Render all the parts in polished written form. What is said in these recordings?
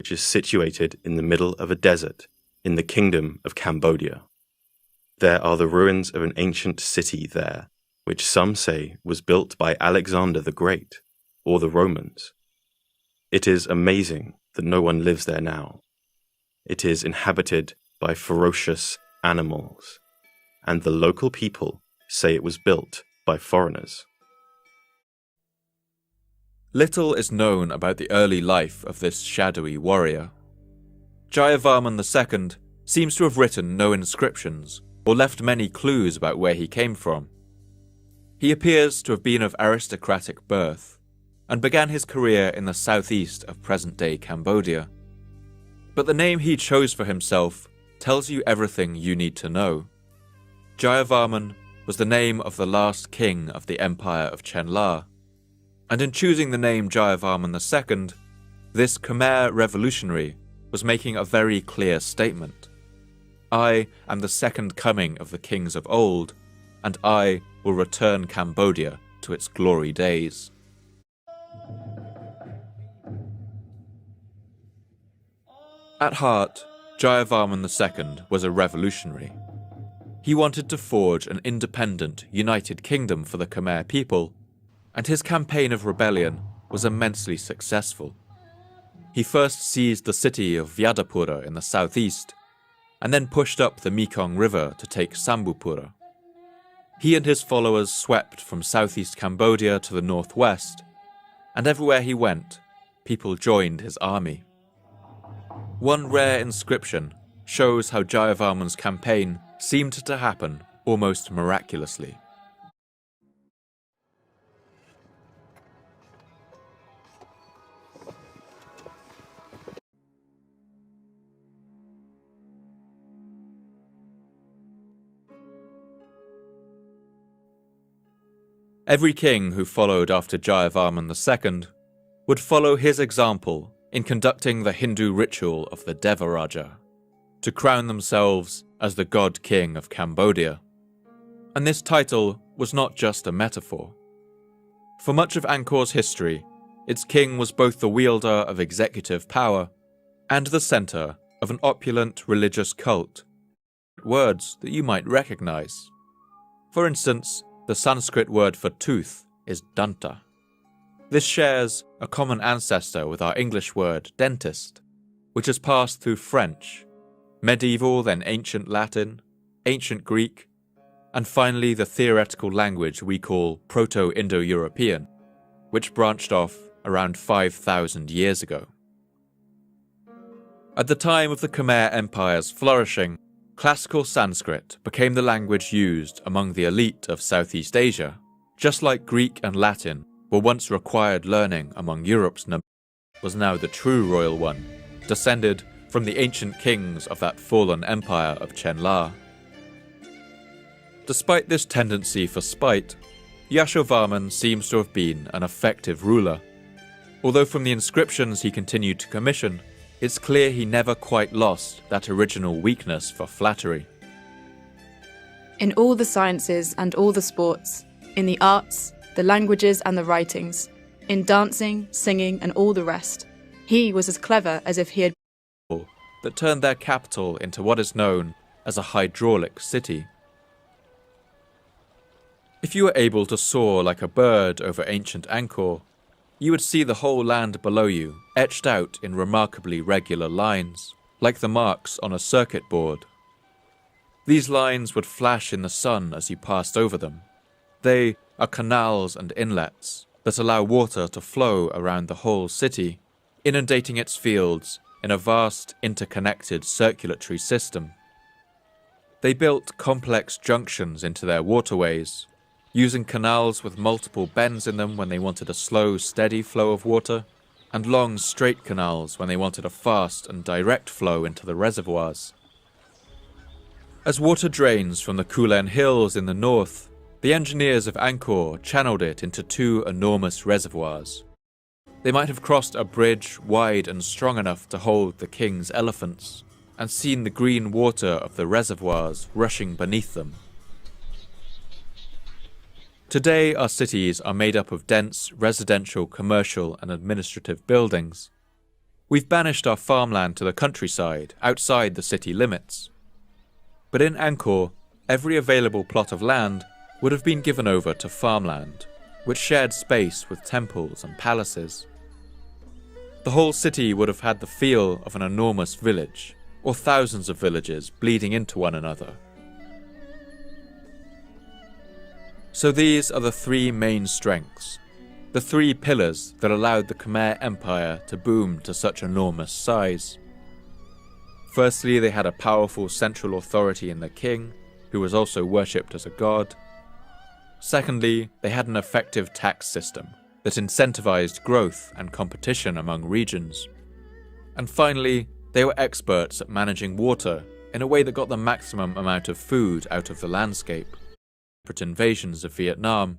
which is situated in the middle of a desert in the kingdom of Cambodia. There are the ruins of an ancient city there, which some say was built by Alexander the Great or the Romans. It is amazing that no one lives there now. It is inhabited by ferocious animals, and the local people say it was built by foreigners. Little is known about the early life of this shadowy warrior. Jayavarman II seems to have written no inscriptions or left many clues about where he came from. He appears to have been of aristocratic birth and began his career in the southeast of present-day Cambodia. But the name he chose for himself tells you everything you need to know. Jayavarman was the name of the last king of the Empire of Chenla, and in choosing the name Jayavarman II, this Khmer revolutionary was making a very clear statement. I am the second coming of the kings of old, and I will return Cambodia to its glory days. At heart, Jayavarman II was a revolutionary. He wanted to forge an independent, united kingdom for the Khmer people, and his campaign of rebellion was immensely successful. He first seized the city of Vyadapura in the southeast, and then pushed up the Mekong River to take Sambupura. He and his followers swept from southeast Cambodia to the northwest, and everywhere he went, people joined his army. One rare inscription shows how Jayavarman's campaign seemed to happen almost miraculously. Every king who followed after Jayavarman II would follow his example in conducting the Hindu ritual of the Devaraja, to crown themselves as the god king of Cambodia. And this title was not just a metaphor. For much of Angkor's history, its king was both the wielder of executive power and the center of an opulent religious cult. Words that you might recognize. For instance, the Sanskrit word for tooth is danta. This shares a common ancestor with our English word dentist, which has passed through French, medieval then ancient Latin, ancient Greek, and finally the theoretical language we call Proto-Indo-European, which branched off around 5,000 years ago. At the time of the Khmer Empire's flourishing, classical Sanskrit became the language used among the elite of Southeast Asia, just like Greek and Latin were once required learning among Europe's was now the true royal one, descended from the ancient kings of that fallen empire of Chenla. Despite this tendency for spite, Yashovarman seems to have been an effective ruler. Although from the inscriptions he continued to commission, it's clear he never quite lost that original weakness for flattery. In all the sciences and all the sports, in the arts, the languages and the writings, in dancing, singing and all the rest, he was as clever as if he had that turned their capital into what is known as a hydraulic city. If you were able to soar like a bird over ancient Angkor, you would see the whole land below you etched out in remarkably regular lines, like the marks on a circuit board. These lines would flash in the sun as you passed over them. They are canals and inlets that allow water to flow around the whole city, inundating its fields in a vast interconnected circulatory system. They built complex junctions into their waterways, using canals with multiple bends in them when they wanted a slow, steady flow of water, and long, straight canals when they wanted a fast and direct flow into the reservoirs. As water drains from the Kulen Hills in the north, the engineers of Angkor channeled it into two enormous reservoirs. They might have crossed a bridge wide and strong enough to hold the king's elephants, and seen the green water of the reservoirs rushing beneath them. Today, our cities are made up of dense residential, commercial, and administrative buildings. We've banished our farmland to the countryside, outside the city limits. But in Angkor, every available plot of land would have been given over to farmland, which shared space with temples and palaces. The whole city would have had the feel of an enormous village, or thousands of villages bleeding into one another. So these are the three main strengths, the three pillars that allowed the Khmer Empire to boom to such enormous size. Firstly, they had a powerful central authority in the king, who was also worshipped as a god. Secondly, they had an effective tax system that incentivized growth and competition among regions. And finally, they were experts at managing water in a way that got the maximum amount of food out of the landscape. Separate invasions of Vietnam,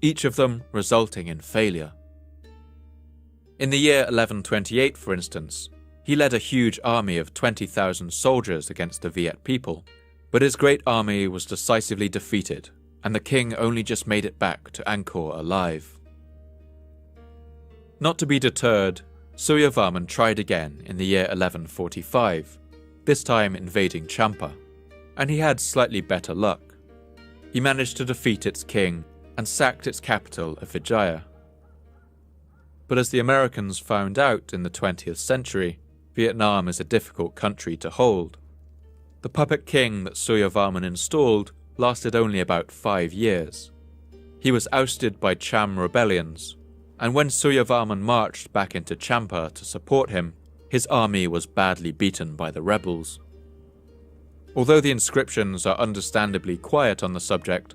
each of them resulting in failure. In the year 1128, for instance, he led a huge army of 20,000 soldiers against the Viet people, but his great army was decisively defeated, and the king only just made it back to Angkor alive. Not to be deterred, Suryavarman tried again in the year 1145, this time invading Champa, and he had slightly better luck. He managed to defeat its king and sacked its capital of Vijaya. But as the Americans found out in the 20th century, Vietnam is a difficult country to hold. The puppet king that Suryavarman installed lasted only about 5 years. He was ousted by Cham rebellions, and when Suryavarman marched back into Champa to support him, his army was badly beaten by the rebels. Although the inscriptions are understandably quiet on the subject,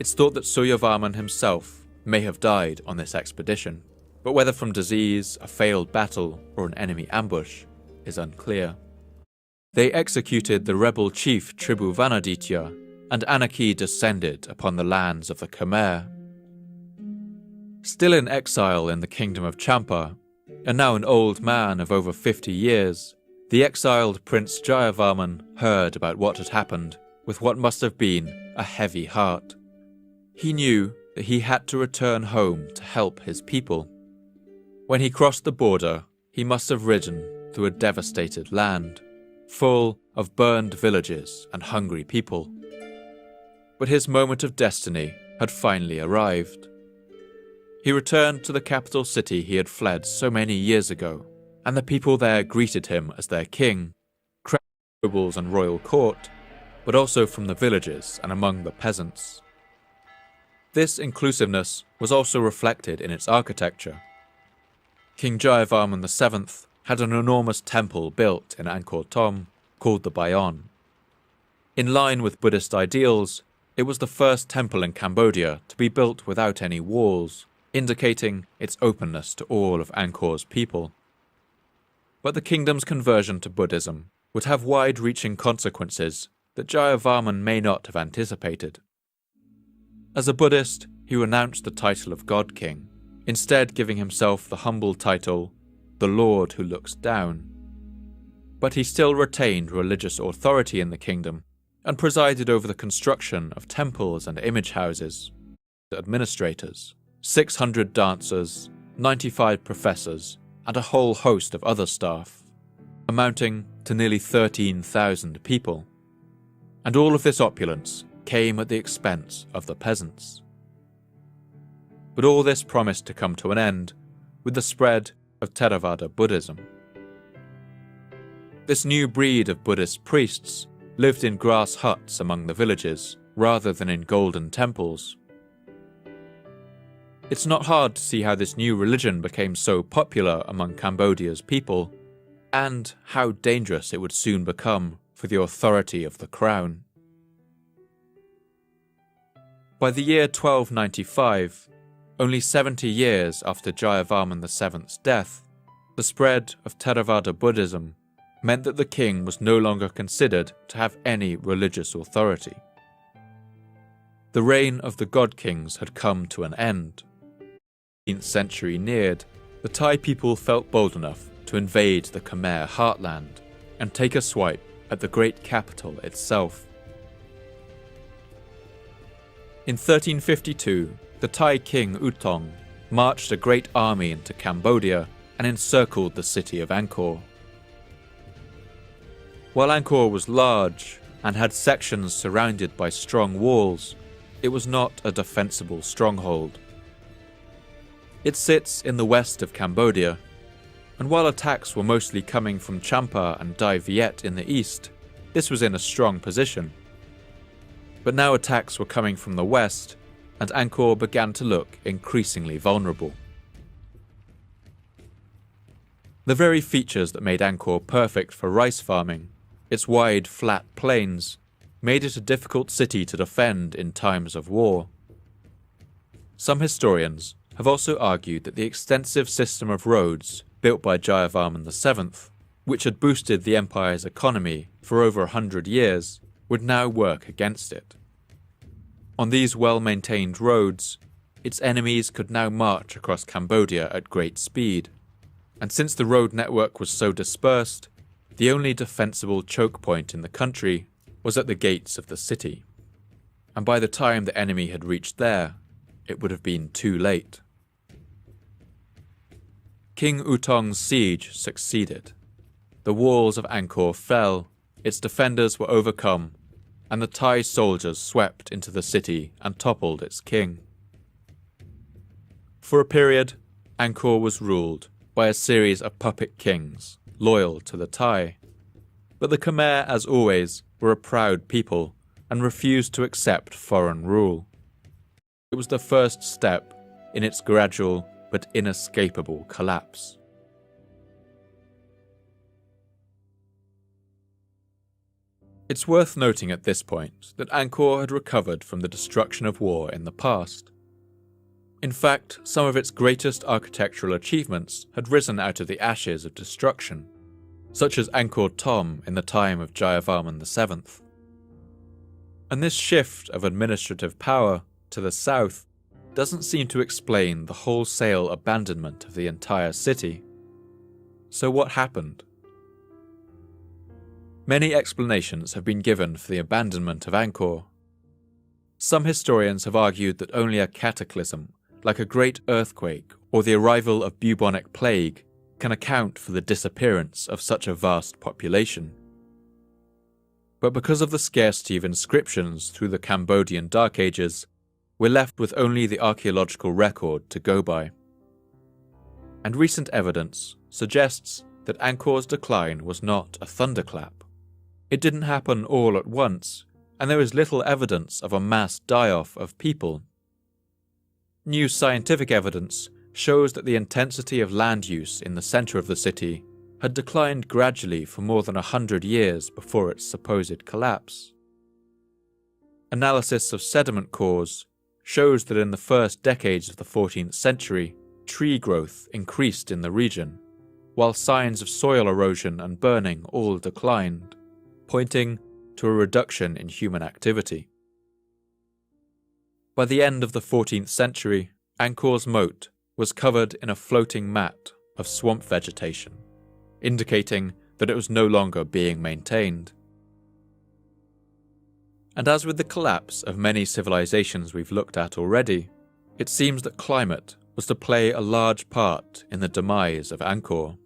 it's thought that Suryavarman himself may have died on this expedition, but whether from disease, a failed battle, or an enemy ambush is unclear. They executed the rebel chief Tribhuvanaditya, and anarchy descended upon the lands of the Khmer. Still in exile in the kingdom of Champa, and now an old man of over 50 years, the exiled Prince Jayavarman heard about what had happened with what must have been a heavy heart. He knew that he had to return home to help his people. When he crossed the border, he must have ridden through a devastated land, full of burned villages and hungry people. But his moment of destiny had finally arrived. He returned to the capital city he had fled so many years ago, and the people there greeted him as their king, crowned nobles and royal court, but also from the villages and among the peasants. This inclusiveness was also reflected in its architecture. King Jayavarman VII had an enormous temple built in Angkor Thom called the Bayon. In line with Buddhist ideals, it was the first temple in Cambodia to be built without any walls, indicating its openness to all of Angkor's people. But the kingdom's conversion to Buddhism would have wide-reaching consequences that Jayavarman may not have anticipated. As a Buddhist, he renounced the title of God King, instead giving himself the humble title, the Lord who looks down. But he still retained religious authority in the kingdom and presided over the construction of temples and image houses, administrators, 600 dancers, 95 professors, and a whole host of other staff, amounting to nearly 13,000 people. And all of this opulence came at the expense of the peasants. But all this promised to come to an end with the spread of Theravada Buddhism. This new breed of Buddhist priests lived in grass huts among the villages rather than in golden temples. It's not hard to see how this new religion became so popular among Cambodia's people, and how dangerous it would soon become for the authority of the crown. By the year 1295, only 70 years after Jayavarman VII's death, the spread of Theravada Buddhism meant that the king was no longer considered to have any religious authority. The reign of the god kings had come to an end. The 18th century neared, the Thai people felt bold enough to invade the Khmer heartland and take a swipe at the great capital itself. In 1352, the Thai king U Thong marched a great army into Cambodia and encircled the city of Angkor. While Angkor was large and had sections surrounded by strong walls, it was not a defensible stronghold. It sits in the west of Cambodia, and while attacks were mostly coming from Champa and Dai Viet in the east, this was in a strong position. But now attacks were coming from the west, and Angkor began to look increasingly vulnerable. The very features that made Angkor perfect for rice farming, its wide, flat plains, made it a difficult city to defend in times of war. Some historians have also argued that the extensive system of roads built by Jayavarman VII, which had boosted the empire's economy for over 100 years, would now work against it. On these well-maintained roads, its enemies could now march across Cambodia at great speed, and since the road network was so dispersed, the only defensible choke point in the country was at the gates of the city, and by the time the enemy had reached there, it would have been too late. King Utong's siege succeeded. The walls of Angkor fell, its defenders were overcome, and the Thai soldiers swept into the city and toppled its king. For a period, Angkor was ruled by a series of puppet kings, loyal to the Thai. But the Khmer, as always, were a proud people and refused to accept foreign rule. It was the first step in its gradual but inescapable collapse. It's worth noting at this point that Angkor had recovered from the destruction of war in the past. In fact, some of its greatest architectural achievements had risen out of the ashes of destruction, such as Angkor Thom in the time of Jayavarman VII. And this shift of administrative power to the south doesn't seem to explain the wholesale abandonment of the entire city. So what happened? Many explanations have been given for the abandonment of Angkor. Some historians have argued that only a cataclysm, like a great earthquake or the arrival of bubonic plague, can account for the disappearance of such a vast population. But because of the scarcity of inscriptions through the Cambodian Dark Ages, we're left with only the archaeological record to go by. And recent evidence suggests that Angkor's decline was not a thunderclap. It didn't happen all at once, and there is little evidence of a mass die-off of people. New scientific evidence shows that the intensity of land use in the centre of the city had declined gradually for more than 100 years before its supposed collapse. Analysis of sediment cores shows that in the first decades of the 14th century, tree growth increased in the region, while signs of soil erosion and burning all declined, pointing to a reduction in human activity. By the end of the 14th century, Angkor's moat was covered in a floating mat of swamp vegetation, indicating that it was no longer being maintained. And as with the collapse of many civilizations we've looked at already, it seems that climate was to play a large part in the demise of Angkor.